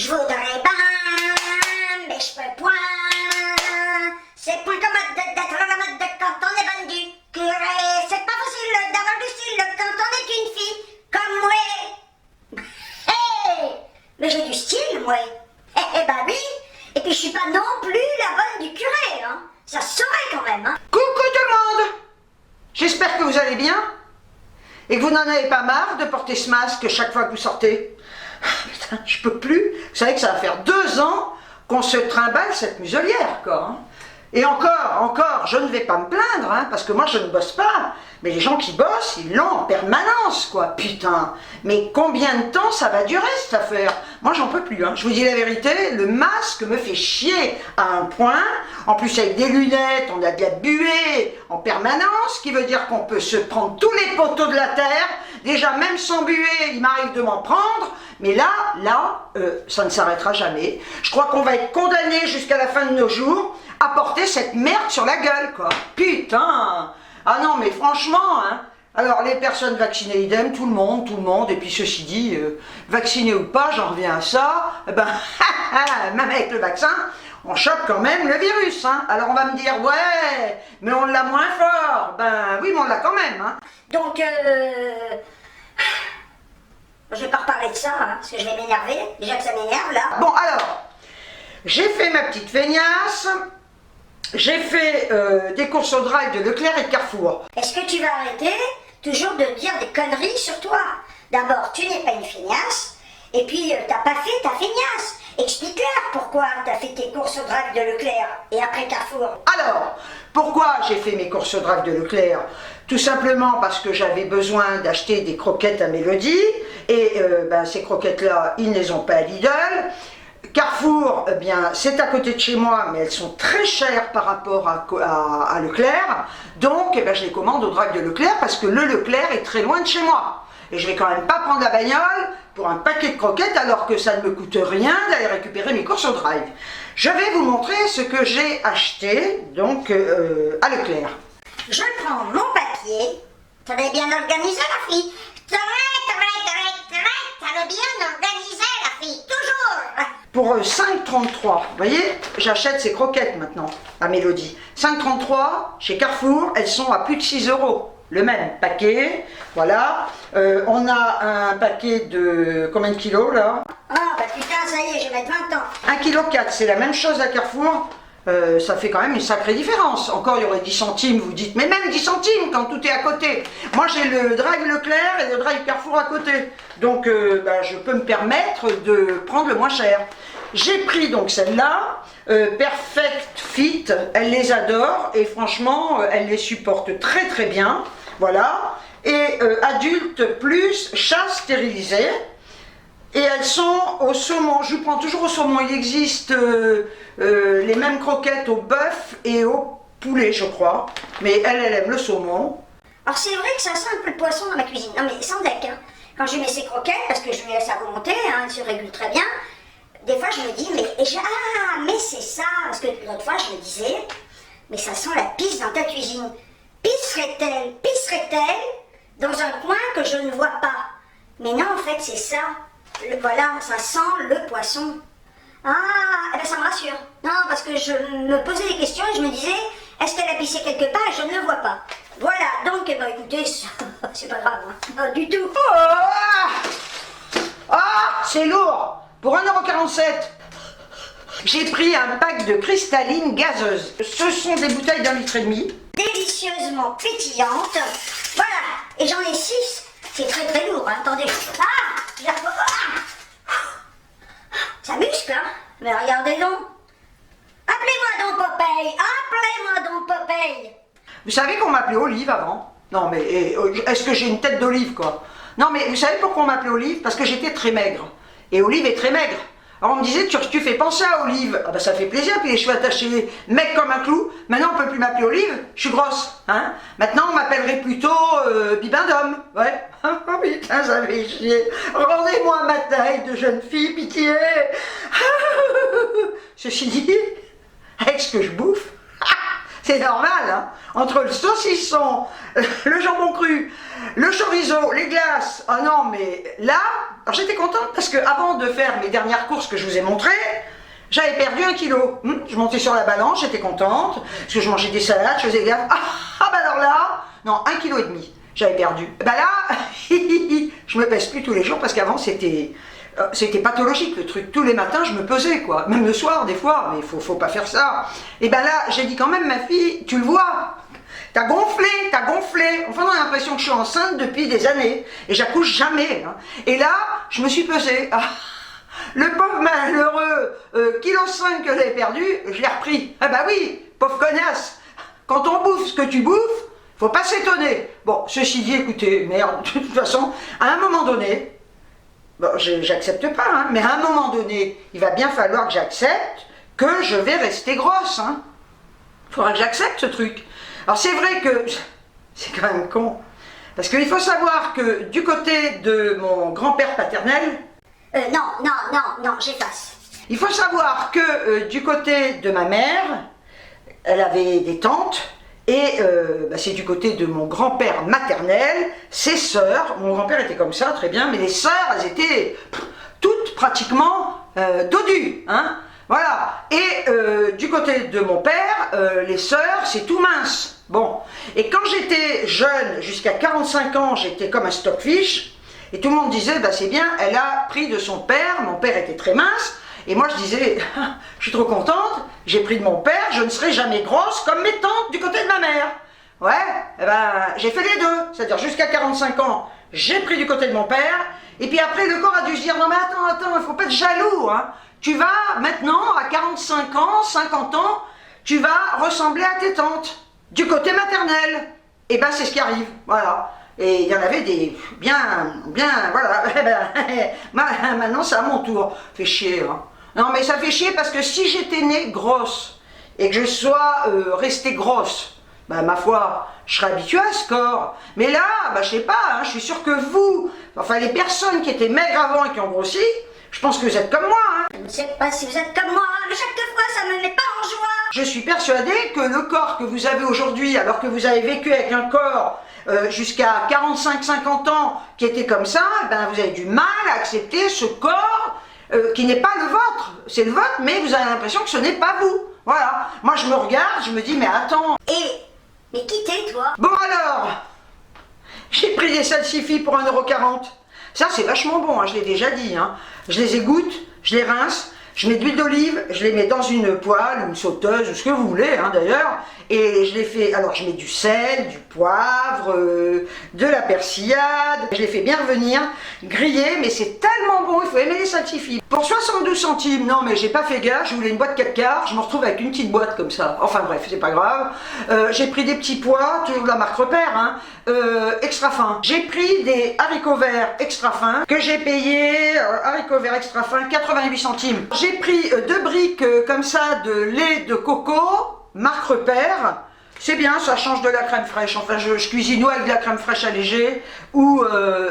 Je voudrais bien, mais je peux point. C'est point commode d'être à la mode quand on est vendu curé. C'est pas facile d'avoir du style quand on est une fille comme moi. Hey, mais j'ai du style, moi. Eh ben oui. Et puis je suis pas non plus la bonne du curé, hein. Ça se saurait quand même, hein. Coucou tout le monde! J'espère que vous allez bien et que vous n'en avez pas marre de porter ce masque chaque fois que vous sortez. Putain, je peux plus. Vous savez que ça va faire 2 ans qu'on se trimballe cette muselière, quoi. Hein. Et encore, je ne vais pas me plaindre, hein, parce que moi je ne bosse pas. Mais les gens qui bossent, ils l'ont en permanence, quoi. Putain, mais combien de temps ça va durer cette affaire? Moi j'en peux plus, hein. Je vous dis la vérité, le masque me fait chier à un point. En plus avec des lunettes, on a de la buée en permanence, ce qui veut dire qu'on peut se prendre tous les poteaux de la terre. Déjà même sans buée, il m'arrive de m'en prendre. Mais là, ça ne s'arrêtera jamais. Je crois qu'on va être condamné jusqu'à la fin de nos jours à porter cette merde sur la gueule, quoi. Putain! Ah non, mais franchement, hein. Alors, les personnes vaccinées, idem, tout le monde. Et puis, ceci dit, vacciné ou pas, j'en reviens à ça. Eh ben, même avec le vaccin, on chope quand même le virus, hein. Alors, on va me dire, ouais, mais on l'a moins fort. Ben, oui, mais on l'a quand même, hein. Donc, je vais pas reparler de ça, hein, parce que je vais m'énerver. Déjà que ça m'énerve, là. Bon, alors, j'ai fait ma petite feignasse. J'ai fait des courses au drive de Leclerc et de Carrefour. Est-ce que tu vas arrêter toujours de dire des conneries sur toi? D'abord, tu n'es pas une feignasse, et puis t'as pas fait ta feignasse. Explique-leur pourquoi t'as fait tes courses au drive de Leclerc et après Carrefour. Alors, pourquoi j'ai fait mes courses au drive de Leclerc? Tout simplement parce que j'avais besoin d'acheter des croquettes à Mélodie, et ces croquettes-là, ils ne les ont pas à Lidl. Carrefour, eh bien, c'est à côté de chez moi, mais elles sont très chères par rapport à Leclerc. Donc, eh bien, je les commande au drive de Leclerc parce que le Leclerc est très loin de chez moi. Et je vais quand même pas prendre la bagnole pour un paquet de croquettes alors que ça ne me coûte rien d'aller récupérer mes courses au drive. Je vais vous montrer ce que j'ai acheté donc à Leclerc. Je prends mon papier. Très bien organisé, la fille. Très bien organisé, la fille. Toujours. Pour 5,33, vous voyez, j'achète ces croquettes maintenant à Mélodie. 5,33 chez Carrefour, elles sont à plus de 6 €. Le même paquet, voilà. On a un paquet de combien de kilos là? Ah bah putain, ça y est, je vais mettre 20 ans. 1,4 kg, c'est la même chose à Carrefour. Ça fait quand même une sacrée différence. Encore, il y aurait 10 centimes, vous dites, mais même 10 centimes quand tout est à côté. Moi, j'ai le drive Leclerc et le drive Carrefour à côté. Donc, je peux me permettre de prendre le moins cher. J'ai pris donc celle-là, Perfect Fit, elle les adore et franchement, elle les supporte très très bien. Voilà. Et adulte plus chat stérilisé. Et elles sont au saumon, je prends toujours au saumon, il existe les mêmes croquettes au bœuf et au poulet je crois, mais elle aime le saumon. Alors c'est vrai que ça sent un peu de poisson dans ma cuisine, non mais sans deck, hein. Quand je mets ces croquettes, parce que je me laisse à volonté, hein, elles se régulent très bien, des fois je me dis, mais c'est ça, parce que l'autre fois je me disais, mais ça sent la pisse dans ta cuisine. Pisserait-elle dans un coin que je ne vois pas? Mais non, en fait c'est ça. Voilà, ça sent le poisson. Ah, eh ben ça me rassure. Non, parce que je me posais des questions et je me disais, est-ce qu'elle a pissé quelque part et je ne le vois pas. Voilà, donc, eh ben, écoutez, c'est pas grave, hein. Pas du tout. C'est lourd. Pour 1,47 €. J'ai pris un pack de cristalline gazeuse. Ce sont des bouteilles d'1,5 litre. Délicieusement pétillantes. Voilà, et j'en ai 6. C'est très très lourd, hein. Attendez. Ça muscle, hein. Mais regardez donc. Appelez-moi donc Popeye. Vous savez qu'on m'appelait Olive avant? Non mais est-ce que j'ai une tête d'olive quoi? Non mais vous savez pourquoi on m'appelait Olive? Parce que j'étais très maigre. Et Olive est très maigre. Alors on me disait, tu fais penser à Olive. Ah bah ça fait plaisir, puis les cheveux attachés, mec comme un clou. Maintenant on peut plus m'appeler Olive, je suis grosse. Hein. Maintenant on m'appellerait plutôt Bibendum. Ouais. Oh putain, ça fait chier. Rendez-moi ma taille de jeune fille, pitié. Ceci dit, avec ce que je bouffe, c'est normal, hein. Entre le saucisson, le jambon cru, Le chorizo, les glaces, oh non, mais là, alors j'étais contente parce que avant de faire mes dernières courses que je vous ai montrées, j'avais perdu 1 kilo. Je montais sur la balance, j'étais contente, parce que je mangeais des salades, je faisais gaffe. Bah alors là, non, 1,5 kg, j'avais perdu. Bah là, je me pèse plus tous les jours parce qu'avant c'était pathologique le truc. Tous les matins je me pesais quoi, même le soir des fois, mais faut pas faire ça. Et ben là, j'ai dit quand même ma fille, tu le vois, t'as gonflé. Enfin, on a l'impression que je suis enceinte depuis des années et j'accouche jamais. Hein. Et là, je me suis pesée. Le pauvre malheureux kilo 5 que j'avais perdu, je l'ai repris. Ah bah oui, pauvre connasse. Quand on bouffe ce que tu bouffes, faut pas s'étonner. Bon, ceci dit, écoutez, merde, de toute façon, à un moment donné, bon, j'accepte pas, hein, mais à un moment donné, il va bien falloir que j'accepte que je vais rester grosse. Hein. Faudra que j'accepte ce truc. Alors c'est vrai que, c'est quand même con, parce qu'il faut savoir que du côté de mon grand-père paternel, non, j'efface. il faut savoir que du côté de ma mère, elle avait des tantes, et c'est du côté de mon grand-père maternel, ses sœurs, mon grand-père était comme ça, très bien, mais les sœurs, elles étaient toutes pratiquement dodues, hein, voilà. Et du côté de mon père, les sœurs, c'est tout mince. Bon, et quand j'étais jeune, jusqu'à 45 ans, j'étais comme un stockfish, et tout le monde disait, bah c'est bien, elle a pris de son père, mon père était très mince, et moi je disais, je suis trop contente, j'ai pris de mon père, je ne serai jamais grosse comme mes tantes du côté de ma mère. Ouais, eh ben j'ai fait les deux, c'est-à-dire jusqu'à 45 ans, j'ai pris du côté de mon père, et puis après le corps a dû se dire, non mais attends, il faut pas être jaloux, hein. Tu vas maintenant, à 45 ans, 50 ans, tu vas ressembler à tes tantes, du côté maternel. Et ben c'est ce qui arrive, voilà. Et il y en avait des bien, voilà. Maintenant c'est à mon tour. Fait chier, hein. Non mais ça fait chier parce que si j'étais née grosse et que je sois restée grosse, bah ma foi, je serais habituée à ce corps. Mais là, bah je sais pas, hein, je suis sûre que vous, enfin les personnes qui étaient maigres avant et qui ont grossi, je pense que vous êtes comme moi, hein. Je ne sais pas si vous êtes comme moi, mais chaque fois ça me met pas en joie. Je suis persuadée que le corps que vous avez aujourd'hui, alors que vous avez vécu avec un corps jusqu'à 45-50 ans qui était comme ça, ben vous avez du mal à accepter ce corps qui n'est pas le vôtre. C'est le vôtre, mais vous avez l'impression que ce n'est pas vous. Voilà. Moi je me regarde, je me dis, mais attends. Mais qui t'es toi? Bon alors, j'ai pris des salsifis pour 1,40 €. Ça c'est vachement bon, hein, je l'ai déjà dit. Hein. Je les égoutte, je les rince, je mets de l'huile d'olive, je les mets dans une poêle, une sauteuse, ou ce que vous voulez hein, d'ailleurs, et je les fais, alors je mets du sel, du poivre, de la persillade, je les fais bien revenir, griller, mais c'est tellement bon, il faut aimer les salsifis. Pour 72 centimes, non mais j'ai pas fait gaffe, je voulais une boîte 4 quarts, je me retrouve avec une petite boîte comme ça, enfin bref, c'est pas grave. J'ai pris des petits pois, toujours de la marque Repère, hein, extra fin. J'ai pris des haricots verts extra fins, que j'ai payé, haricots verts extra fins, 88 centimes. J'ai pris 2 briques comme ça de lait de coco, marque Repère. C'est bien, ça change de la crème fraîche. Enfin, je cuisine ou avec de la crème fraîche allégée ou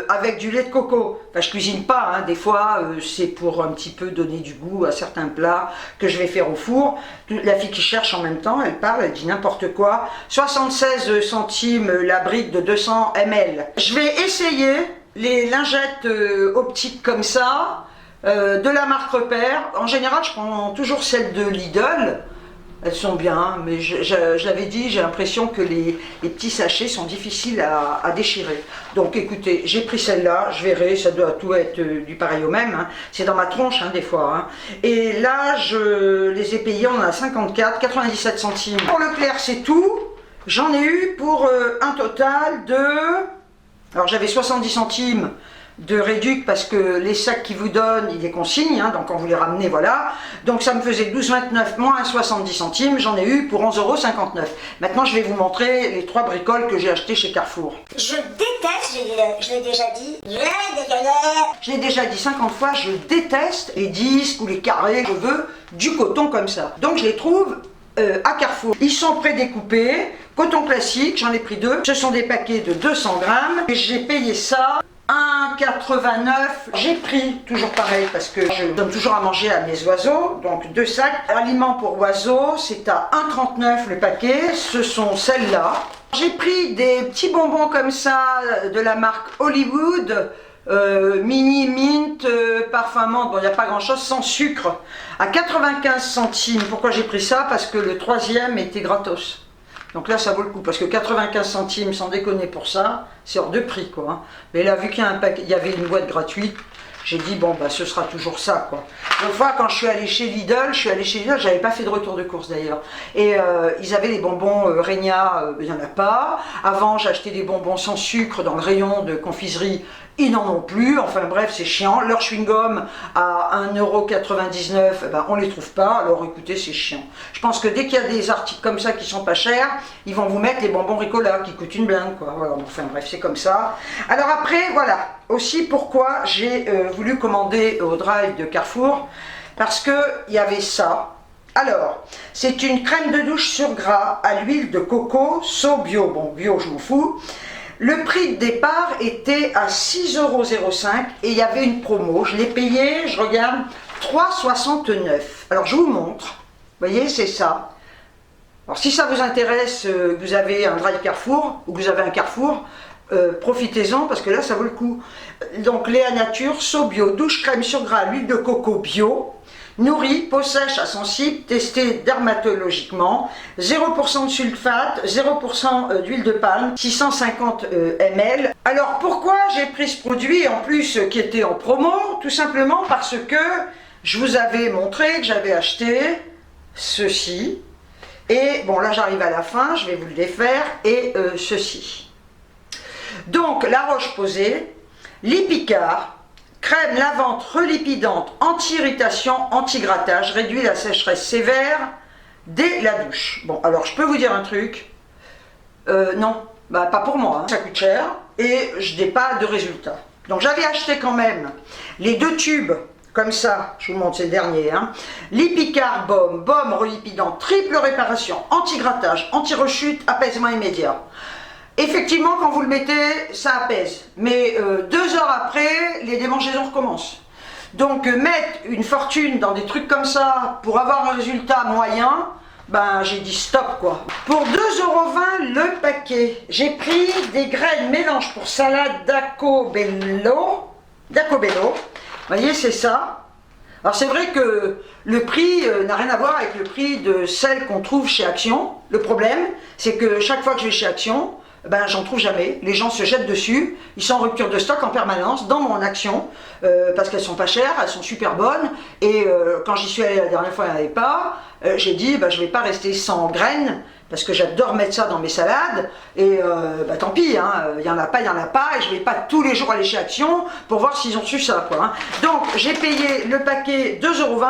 avec du lait de coco. Enfin, je cuisine pas, hein. Des fois, c'est pour un petit peu donner du goût à certains plats que je vais faire au four. La fille qui cherche en même temps, elle parle, elle dit n'importe quoi. 76 centimes la brique de 200 ml. Je vais essayer les lingettes optiques comme ça, de la marque Repère. En général, je prends toujours celle de Lidl. Elles sont bien, mais je l'avais dit, j'ai l'impression que les petits sachets sont difficiles à déchirer. Donc écoutez, j'ai pris celle-là, je verrai, ça doit tout être du pareil au même. Hein. C'est dans ma tronche hein, des fois. Hein. Et là, je les ai payés, on a 97 centimes. Pour Leclerc, c'est tout. J'en ai eu pour un total de... Alors j'avais 70 centimes de réduc parce que les sacs qu'ils vous donnent, ils les consignent, hein, donc quand vous les ramenez, voilà. Donc ça me faisait 12,29 moins 70 centimes, j'en ai eu pour 11,59 €. Maintenant, je vais vous montrer les 3 bricoles que j'ai achetées chez Carrefour. Je déteste, je l'ai déjà dit, je l'ai déjà dit 50 fois, je déteste les disques ou les carrés, je veux du coton comme ça. Donc je les trouve à Carrefour. Ils sont prédécoupés, coton classique, j'en ai pris 2. Ce sont des paquets de 200 grammes et j'ai payé ça 1,89. J'ai pris, toujours pareil, parce que je donne toujours à manger à mes oiseaux, donc 2 sacs. Aliments pour oiseaux, c'est à 1,39 le paquet, ce sont celles-là. J'ai pris des petits bonbons comme ça, de la marque Hollywood, mini mint, parfum menthe, bon il n'y a pas grand chose, sans sucre, à 95 centimes. Pourquoi j'ai pris ça? Parce que le 3e était gratos. Donc là ça vaut le coup, parce que 95 centimes, sans déconner pour ça, c'est hors de prix quoi. Hein. Mais là vu qu'il y a un paquet, il y avait une boîte gratuite, j'ai dit bon bah ce sera toujours ça quoi. Une fois quand je suis allée chez Lidl, j'avais pas fait de retour de course d'ailleurs. Et ils avaient les bonbons Regna, il n'y en a pas. Avant j'achetais des bonbons sans sucre dans le rayon de confiserie, ils n'en ont plus, enfin bref c'est chiant. Leur chewing-gum à 1,99 €, ben, on les trouve pas, alors écoutez c'est chiant. Je pense que dès qu'il y a des articles comme ça qui sont pas chers, ils vont vous mettre les bonbons Ricola qui coûtent une blinde quoi. Voilà, enfin bref c'est comme ça. Alors après voilà, aussi pourquoi j'ai voulu commander au drive de Carrefour, parce que il y avait ça. Alors, c'est une crème de douche sur gras à l'huile de coco, bio, bon bio je m'en fous. Le prix de départ était à 6,05 € et il y avait une promo. Je l'ai payé, je regarde, 3,69 €. Alors je vous montre, vous voyez c'est ça. Alors si ça vous intéresse, vous avez un drive Carrefour ou vous avez un Carrefour, profitez-en parce que là ça vaut le coup. Donc Léa Nature, bio, douche crème sur gras, l'huile de coco bio, nourri, peau sèche à sensible, testé dermatologiquement, 0% de sulfate, 0% d'huile de palme, 650 ml. Alors pourquoi j'ai pris ce produit en plus qui était en promo? Tout simplement parce que je vous avais montré que j'avais acheté ceci. Et bon là j'arrive à la fin, je vais vous le défaire, et ceci. Donc la Roche-Posay, Lipicard, crème lavante relipidante, anti-irritation, anti-grattage, réduit la sécheresse sévère dès la douche. Bon alors je peux vous dire un truc, non, bah, pas pour moi, hein. Ça coûte cher et je n'ai pas de résultat. Donc j'avais acheté quand même les 2 tubes, comme ça, je vous montre, c'est le dernier, hein. Lipicard baume relipidant, triple réparation, anti-grattage, anti-rechute, apaisement immédiat. Effectivement, quand vous le mettez, ça apaise. Mais 2 heures après, les démangeaisons recommencent. Donc mettre une fortune dans des trucs comme ça pour avoir un résultat moyen, ben j'ai dit stop quoi. Pour 2,20 € le paquet, j'ai pris des graines mélange pour salade d'Acobello. Vous voyez, c'est ça. Alors c'est vrai que le prix n'a rien à voir avec le prix de celle qu'on trouve chez Action. Le problème, c'est que chaque fois que je vais chez Action, ben j'en trouve jamais, les gens se jettent dessus, ils sont en rupture de stock en permanence dans mon Action, parce qu'elles sont pas chères, elles sont super bonnes, et quand j'y suis allée la dernière fois il n'y en avait pas, j'ai dit ben, je vais pas rester sans graines, parce que j'adore mettre ça dans mes salades, et bah, tant pis, hein, il y en a pas, et je vais pas tous les jours aller chez Action pour voir s'ils ont su ça quoi. Hein. Donc j'ai payé le paquet 2,20 €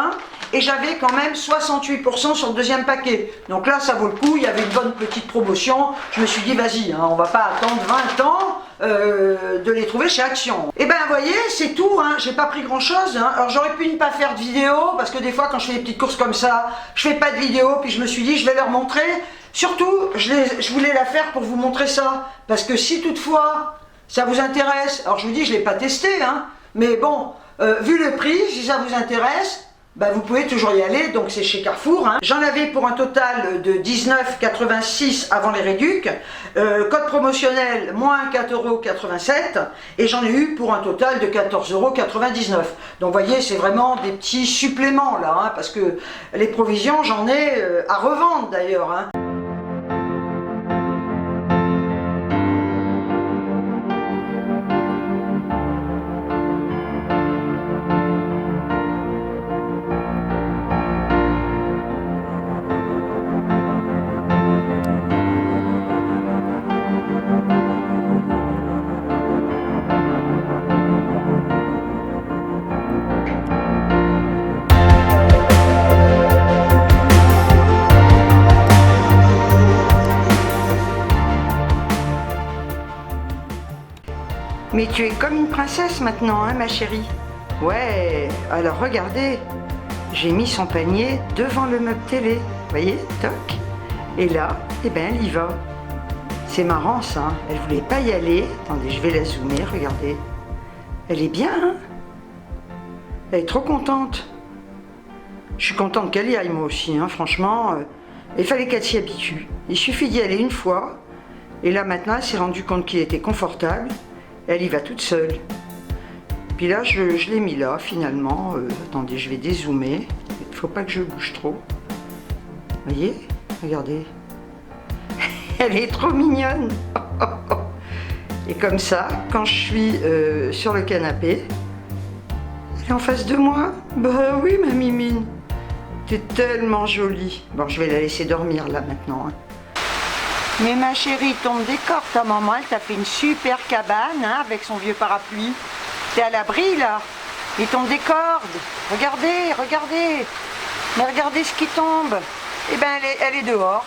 et j'avais quand même 68% sur le deuxième paquet. Donc là ça vaut le coup, il y avait une bonne petite promotion, je me suis dit vas-y, hein, on va pas attendre 20 ans de les trouver chez Action. Et ben vous voyez, c'est tout, hein, j'ai pas pris grand chose, hein. Alors j'aurais pu ne pas faire de vidéo, parce que des fois quand je fais des petites courses comme ça, je fais pas de vidéo, puis je me suis dit je vais leur montrer. Surtout, je voulais la faire pour vous montrer ça, parce que si toutefois ça vous intéresse, alors je vous dis je ne l'ai pas testé, hein, mais bon, vu le prix, si ça vous intéresse, bah vous pouvez toujours y aller, donc c'est chez Carrefour. Hein. J'en avais pour un total de 19,86 € avant les réducs, code promotionnel moins 4,87 €, et j'en ai eu pour un total de 14,99 €. Donc vous voyez, c'est vraiment des petits suppléments là, hein, parce que les provisions, j'en ai à revendre d'ailleurs. Hein. Mais tu es comme une princesse maintenant, hein, ma chérie? Ouais, alors regardez, j'ai mis son panier devant le meuble télé, voyez, toc. Et là, eh ben, elle y va. C'est marrant ça, elle voulait pas y aller. Attendez, je vais la zoomer, regardez. Elle est bien, hein? Elle est trop contente. Je suis contente qu'elle y aille, moi aussi, hein, franchement. Il fallait qu'elle s'y habitue. Il suffit d'y aller une fois. Et là, maintenant, elle s'est rendue compte qu'il était confortable. Elle y va toute seule. Puis là, je l'ai mis là, finalement. Attendez, je vais dézoomer. Il ne faut pas que je bouge trop. Vous voyez? Regardez. Elle est trop mignonne. Et comme ça, quand je suis sur le canapé, elle est en face de moi. Bah oui, ma mimine. T'es tellement jolie. Bon, je vais la laisser dormir là maintenant. Hein. Mais ma chérie, tombe des cordes, ta maman, elle t'a fait une super cabane hein, avec son vieux parapluie. T'es à l'abri là. Il tombe des cordes. Regardez, regardez. Mais regardez ce qui tombe. Eh ben, elle est dehors.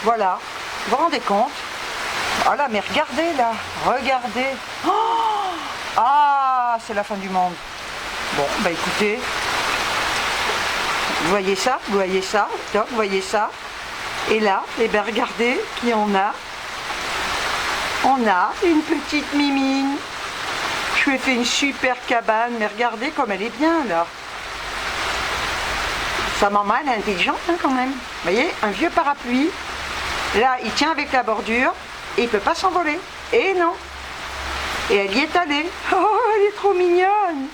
Voilà. Vous vous rendez compte? Voilà, mais regardez là. Regardez. Oh, ah, c'est la fin du monde. Bon, bah écoutez. Vous voyez ça? Vous voyez ça? Top, vous voyez ça? Et là, eh ben regardez qui on a. On a une petite mimine. Je lui ai fait une super cabane, mais regardez comme elle est bien là. Sa maman, elle est intelligente hein, quand même. Vous voyez, un vieux parapluie. Là, il tient avec la bordure et il ne peut pas s'envoler. Et non. Et elle y est allée. Oh, elle est trop mignonne.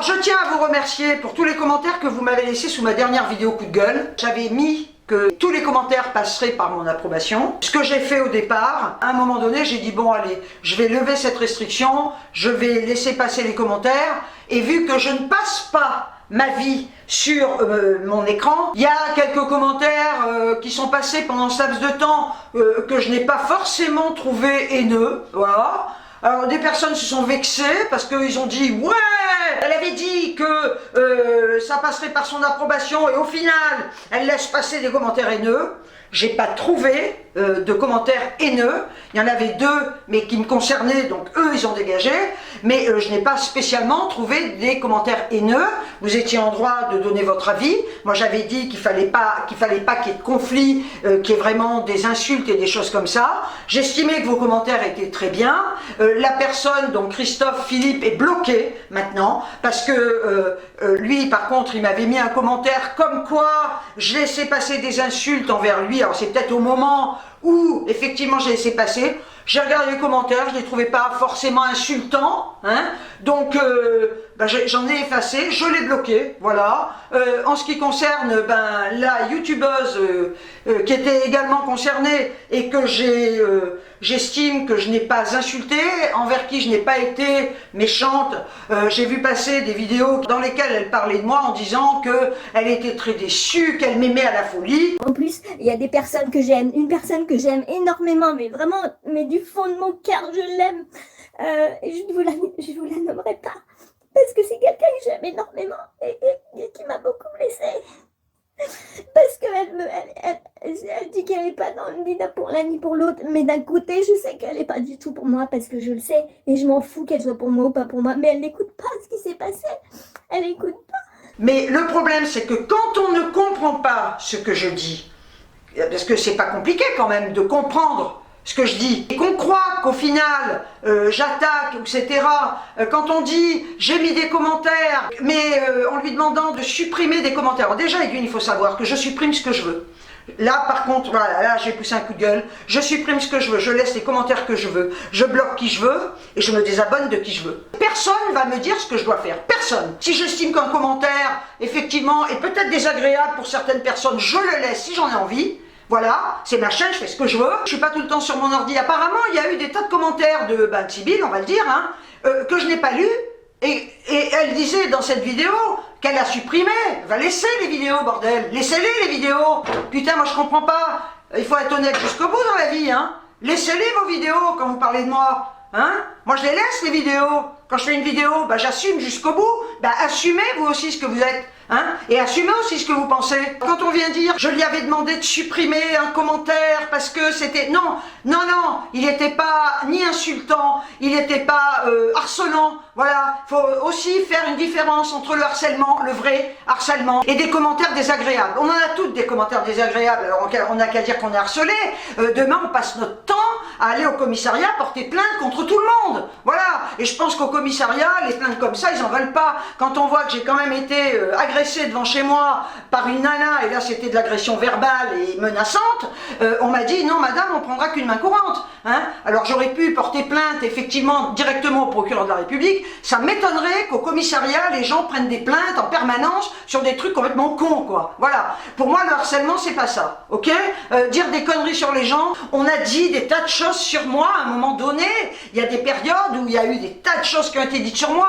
Je tiens à vous remercier pour tous les commentaires que vous m'avez laissés sous ma dernière vidéo coup de gueule. J'avais mis que tous les commentaires passeraient par mon approbation. Ce que j'ai fait au départ, à un moment donné, j'ai dit bon allez, je vais lever cette restriction, je vais laisser passer les commentaires, et vu que je ne passe pas ma vie sur mon écran, il y a quelques commentaires qui sont passés pendant ce laps de temps que je n'ai pas forcément trouvé haineux, voilà. Alors des personnes se sont vexées parce qu'ils ont dit ouais, elle avait dit que ça passerait par son approbation et au final elle laisse passer des commentaires haineux. J'ai pas trouvé de commentaires haineux. Il y en avait deux, mais qui me concernaient, donc eux ils ont dégagé. Mais je n'ai pas spécialement trouvé des commentaires haineux. Vous étiez en droit de donner votre avis. Moi j'avais dit qu'il fallait pas qu'il y ait de conflit, qu'il y ait vraiment des insultes et des choses comme ça. J'estimais que vos commentaires étaient très bien. La personne, donc Christophe Philippe, est bloqué maintenant parce que lui, par contre, il m'avait mis un commentaire comme quoi je laissais passer des insultes envers lui. Alors c'est peut-être au moment où effectivement j'ai laissé passer. J'ai regardé les commentaires, je ne les trouvais pas forcément insultants, hein, donc j'en ai effacé, je l'ai bloqué, voilà. En ce qui concerne la youtubeuse qui était également concernée et que j'estime que je n'ai pas insulté, envers qui je n'ai pas été méchante, j'ai vu passer des vidéos dans lesquelles elle parlait de moi en disant qu'elle était très déçue, qu'elle m'aimait à la folie. En plus, il y a des personnes que j'aime, une personne que j'aime énormément, mais vraiment, mais du fond de mon cœur, je l'aime. Je vous la nommerai pas, parce que c'est quelqu'un que j'aime énormément et qui m'a beaucoup blessée. Parce qu'elle dit qu'elle n'est pas dans le ni pour l'un ni pour l'autre, mais d'un côté, je sais qu'elle n'est pas du tout pour moi, parce que je le sais, et je m'en fous qu'elle soit pour moi ou pas pour moi, mais elle n'écoute pas ce qui s'est passé, elle n'écoute pas. Mais le problème, c'est que quand on ne comprend pas ce que je dis, parce que c'est pas compliqué quand même de comprendre ce que je dis, et qu'on croit qu'au final j'attaque, etc. Quand on dit j'ai mis des commentaires, mais en lui demandant de supprimer des commentaires. Alors déjà, il faut savoir que je supprime ce que je veux. Là par contre, voilà, là j'ai poussé un coup de gueule, je supprime ce que je veux, je laisse les commentaires que je veux, je bloque qui je veux et je me désabonne de qui je veux. Personne va me dire ce que je dois faire, personne. Si j'estime qu'un commentaire, effectivement, est peut-être désagréable pour certaines personnes, je le laisse si j'en ai envie. Voilà, c'est ma chaîne, je fais ce que je veux, je suis pas tout le temps sur mon ordi. Apparemment, il y a eu des tas de commentaires de Sibylle, on va le dire, hein, que je n'ai pas lu. Et elle disait dans cette vidéo qu'elle a supprimé. Va laisser les vidéos, bordel. Laissez-les, les vidéos. Putain, moi je comprends pas. Il faut être honnête jusqu'au bout dans la vie, hein. Laissez-les vos vidéos quand vous parlez de moi. Hein. Moi je les laisse, les vidéos. Quand je fais une vidéo, j'assume jusqu'au bout. bah assumez vous aussi ce que vous êtes. Hein, et assumez aussi ce que vous pensez. Quand on vient dire, je lui avais demandé de supprimer un commentaire parce que c'était... Non, il n'était pas ni insultant, il n'était pas harcelant. Voilà, il faut aussi faire une différence entre le harcèlement, le vrai harcèlement, et des commentaires désagréables. On en a toutes des commentaires désagréables, alors on n'a qu'à dire qu'on est harcelé. Demain, on passe notre temps à aller au commissariat porter plainte contre tout le monde. Voilà, et je pense qu'au commissariat, les plaintes comme ça, ils en veulent pas. Quand on voit que j'ai quand même été agressée devant chez moi par une nana, et là c'était de l'agression verbale et menaçante, on m'a dit non madame, on prendra qu'une main courante. Hein, alors j'aurais pu porter plainte effectivement directement au procureur de la République. Ça m'étonnerait qu'au commissariat les gens prennent des plaintes en permanence sur des trucs complètement cons, quoi. Voilà, pour moi le harcèlement c'est pas ça, ok. Dire des conneries sur les gens, on a dit des tas de choses sur moi à un moment donné. Il y a des périodes où il y a eu des tas de choses qui ont été dites sur moi.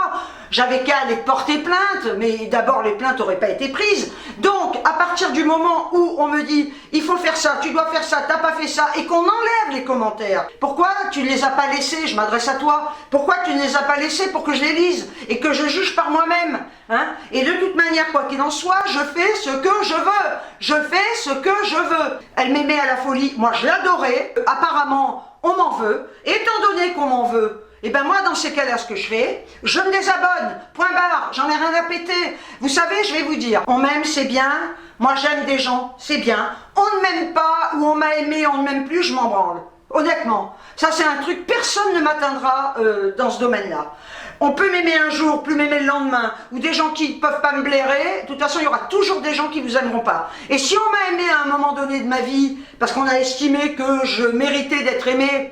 J'avais qu'à aller porter plainte, mais d'abord les plaintes n'auraient pas été prises. Donc, à partir du moment où on me dit « il faut faire ça, tu dois faire ça, t'as pas fait ça », et qu'on enlève les commentaires, pourquoi tu ne les as pas laissés? Je m'adresse à toi. Pourquoi tu ne les as pas laissés pour que je les lise et que je juge par moi-même, hein? Et de toute manière, quoi qu'il en soit, je fais ce que je veux. Je fais ce que je veux. Elle m'aimait à la folie. Moi, je l'adorais. Apparemment, on m'en veut. Étant donné qu'on m'en veut, et ben moi, dans ces cas-là, ce que je fais, je me désabonne, point barre, j'en ai rien à péter. Vous savez, je vais vous dire, on m'aime, c'est bien, moi j'aime des gens, c'est bien. On ne m'aime pas, ou on m'a aimé, on ne m'aime plus, je m'en branle. Honnêtement, ça c'est un truc, personne ne m'atteindra dans ce domaine-là. On peut m'aimer un jour, plus m'aimer le lendemain, ou des gens qui ne peuvent pas me blairer, de toute façon il y aura toujours des gens qui vous aimeront pas. Et si on m'a aimé à un moment donné de ma vie, parce qu'on a estimé que je méritais d'être aimé,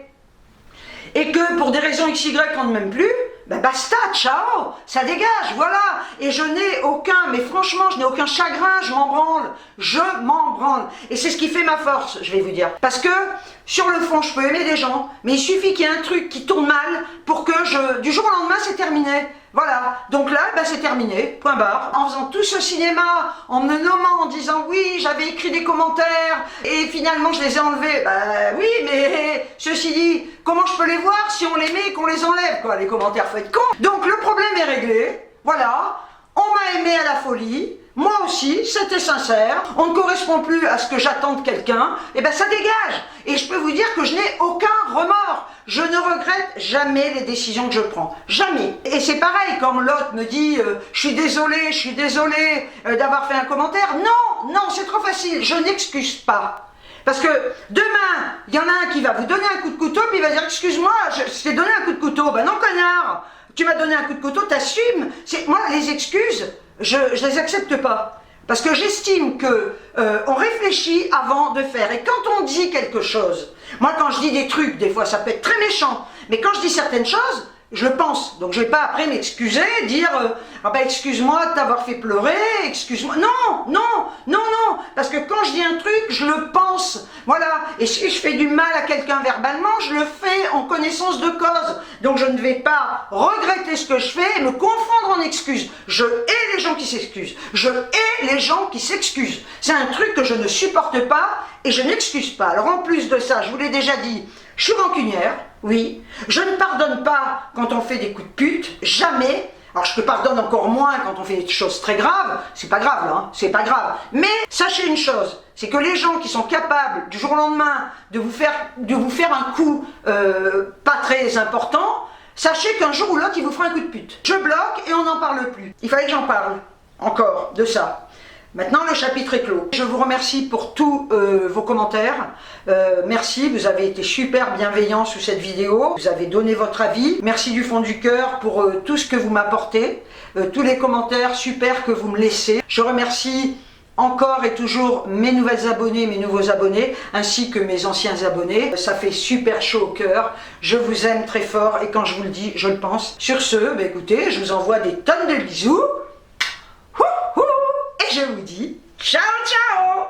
et que pour des raisons XY on ne m'aime plus, ben basta, ciao, ça dégage, voilà. Et je n'ai aucun, mais franchement, je n'ai aucun chagrin, je m'en branle. Je m'en branle. Et c'est ce qui fait ma force, je vais vous dire. Parce que, sur le fond, je peux aimer des gens, mais il suffit qu'il y ait un truc qui tourne mal pour que du jour au lendemain, c'est terminé. Voilà, donc là, ben c'est terminé, point barre. En faisant tout ce cinéma, en me nommant, en disant oui, j'avais écrit des commentaires, et finalement je les ai enlevés. Ben oui, mais ceci dit, comment je peux les voir si on les met et qu'on les enlève, quoi, les commentaires, faut être con. Donc le problème est réglé, voilà, on m'a aimé à la folie, moi aussi, c'était sincère, on ne correspond plus à ce que j'attends de quelqu'un, et ben ça dégage. Et je peux vous dire que je n'ai aucun remords. Je ne regrette jamais les décisions que je prends. Jamais. Et c'est pareil, quand l'autre me dit je suis désolé d'avoir fait un commentaire. Non, c'est trop facile, je n'excuse pas. Parce que demain, il y en a un qui va vous donner un coup de couteau, puis il va dire excuse-moi, je t'ai donné un coup de couteau. Ben non, connard, tu m'as donné un coup de couteau, t'assumes. Moi, les excuses, je les accepte pas. Parce que j'estime que on réfléchit avant de faire. Et quand on dit quelque chose, moi quand je dis des trucs, des fois ça peut être très méchant, mais quand je dis certaines choses, je le pense. Donc je vais pas après m'excuser, dire ah ben excuse-moi de t'avoir fait pleurer, excuse-moi. Non, parce que quand je dis un truc, je le pense. Voilà. Et si je fais du mal à quelqu'un verbalement, je le fais en connaissance de cause. Donc je ne vais pas regretter ce que je fais et me confondre en excuses. Je hais les gens qui s'excusent. Je hais les gens qui s'excusent. C'est un truc que je ne supporte pas et je n'excuse pas. Alors en plus de ça, je vous l'ai déjà dit, je suis rancunière, oui. Je ne pardonne pas quand on fait des coups de pute, jamais. Alors je te pardonne encore moins quand on fait des choses très graves, c'est pas grave là, hein, c'est pas grave. Mais sachez une chose, c'est que les gens qui sont capables du jour au lendemain de vous faire un coup pas très important, sachez qu'un jour ou l'autre il vous fera un coup de pute. Je bloque et on n'en parle plus. Il fallait que j'en parle, encore, de ça. Maintenant, le chapitre est clos. Je vous remercie pour tous vos commentaires. Merci, vous avez été super bienveillants sous cette vidéo. Vous avez donné votre avis. Merci du fond du cœur pour tout ce que vous m'apportez. Tous les commentaires super que vous me laissez. Je remercie encore et toujours mes nouvelles abonnées, mes nouveaux abonnés, ainsi que mes anciens abonnés. Ça fait super chaud au cœur. Je vous aime très fort et quand je vous le dis, je le pense. Sur ce, bah écoutez, je vous envoie des tonnes de bisous. Et je vous dis ciao ciao.